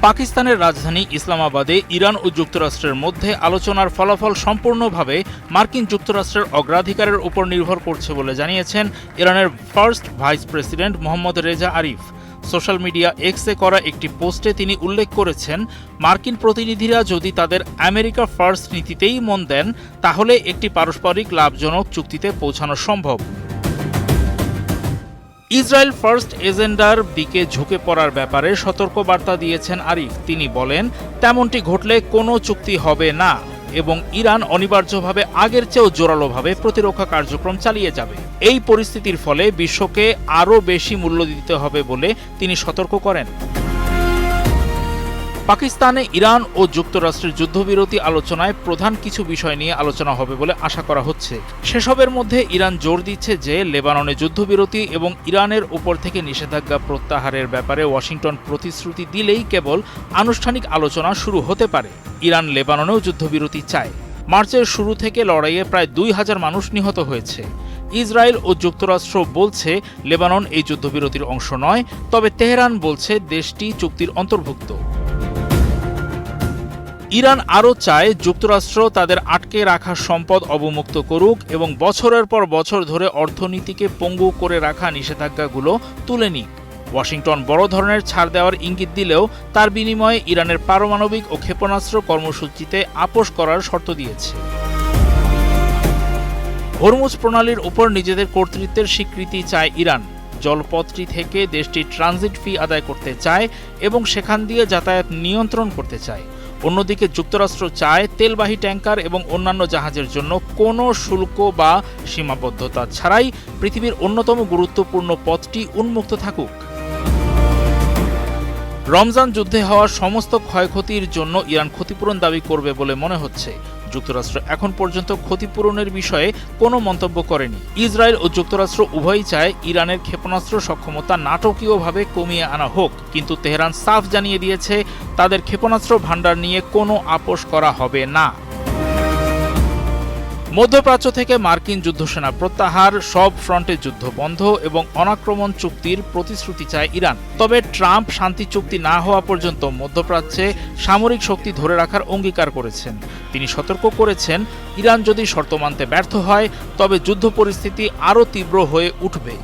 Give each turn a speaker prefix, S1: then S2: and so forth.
S1: পাকিস্তানের রাজধানী ইসলামাবাদে ইরান ও যুক্তরাষ্ট্রের মধ্যে আলোচনার ফলাফল সম্পূর্ণভাবে মার্কিন যুক্তরাষ্ট্রের অগ্রাধিকারের উপর নির্ভর করছে বলে জানিয়েছেন ইরানের first vice president Mohammad Reza Arif. Social media এক্সে করা একটি পোস্টে তিনি উল্লেখ করেছেন, মার্কিন প্রতিনিধিরা যদি তাদের আমেরিকা ফার্স্ট নীতিতেই মন দেন তাহলে একটি পারস্পরিক লাভজনক চুক্তিতে পৌঁছানো সম্ভব। ইসরায়েল ফার্স্ট এজেন্ডার দিকে ঝুঁকে পড়ার ব্যাপারে সতর্কবার্তা দিয়েছেন আরিফ। তিনি বলেন, তেমনটি ঘটলে কোনো চুক্তি হবে না এবং ইরান অনিবার্যভাবে আগের চেয়েও জোরালোভাবে প্রতিরক্ষা কার্যক্রম চালিয়ে যাবে। এই পরিস্থিতির ফলে বিশ্বকে আরও বেশি মূল্য দিতে হবে বলে তিনি সতর্ক করেন। পাকিস্তানে ইরান ও যুক্তরাষ্ট্রের যুদ্ধবিরতি আলোচনায় প্রধান কিছু বিষয় নিয়ে আলোচনা হবে বলে আশা করা হচ্ছে। সেসবের মধ্যে ইরান জোর দিচ্ছে যে লেবাননে যুদ্ধবিরতি এবং ইরানের উপর থেকে নিষেধাজ্ঞা প্রত্যাহারের ব্যাপারে ওয়াশিংটন প্রতিশ্রুতি দিলেই কেবল আনুষ্ঠানিক আলোচনা শুরু হতে পারে। ইরান লেবাননেও যুদ্ধবিরতি চায়। মার্চের শুরু থেকে লড়াইয়ে প্রায় ২,০০০ মানুষ নিহত হয়েছে। ইসরায়েল ও যুক্তরাষ্ট্র বলছে লেবানন এই যুদ্ধবিরতির অংশ নয়, তবে তেহরান বলছে দেশটি চুক্তির অন্তর্ভুক্ত। ইরান আরও চায় যুক্তরাষ্ট্র তাদের আটকে রাখা সম্পদ অবমুক্ত করুক এবং বছরের পর বছর ধরে অর্থনীতিকে পঙ্গু করে রাখা নিষেধাজ্ঞাগুলো তুলে নিক। ওয়াশিংটন বড় ধরনের ছাড় দেওয়ার ইঙ্গিত দিলেও তার বিনিময়ে ইরানের পারমাণবিক ও ক্ষেপণাস্ত্র কর্মসূচিতে আপোস করার শর্ত দিয়েছে। হরমুজ প্রণালীর উপর নিজেদের কর্তৃত্বের স্বীকৃতি চায় ইরান। জলপথটি থেকে দেশটি ট্রানজিট ফি আদায় করতে চায় এবং সেখান দিয়ে যাতায়াত নিয়ন্ত্রণ করতে চায়। অন্যদিকে যুক্তরাষ্ট্র চায় তেলবাহী ট্যাঙ্কার এবং অন্যান্য জাহাজের জন্য কোনো শুল্ক বা সীমাবদ্ধতা ছাড়াই পৃথিবীর অন্যতম গুরুত্বপূর্ণ পথটি উন্মুক্ত থাকুক। রমজান যুদ্ধে হওয়া সমস্ত ক্ষয়ক্ষতির জন্য ইরান ক্ষতিপূরণ দাবি করবে বলে মনে হচ্ছে। যুক্তরাষ্ট্র এখন পর্যন্ত ক্ষতিপূরণের বিষয়ে কোনো মন্তব্য করেনি। ইসরায়েল ও যুক্তরাষ্ট্র উভয়ই চায় ইরানের ক্ষেপণাস্ত্র সক্ষমতা নাটকীয়ভাবে কমিয়ে আনা হোক, কিন্তু তেহরান সাফ জানিয়ে দিয়েছে তাদের ক্ষেপণাস্ত্র ভান্ডার নিয়ে কোনো আপোস করা হবে না। মধ্যপ্রাচ্য থেকে মার্কিন যুদ্ধসেনা প্রত্যাহার, সব ফ্রন্টে যুদ্ধ বন্ধ এবং অনাক্রমণ চুক্তির প্রতিশ্রুতি চায় ইরান। তবে ট্রাম্প শান্তি চুক্তি না হওয়া পর্যন্ত মধ্যপ্রাচ্যে সামরিক শক্তি ধরে রাখার অঙ্গীকার করেছেন। তিনি সতর্ক করেছেন, ইরান যদি শর্ত মানতে ব্যর্থ হয় তবে যুদ্ধ পরিস্থিতি আরও তীব্র হয়ে উঠবে।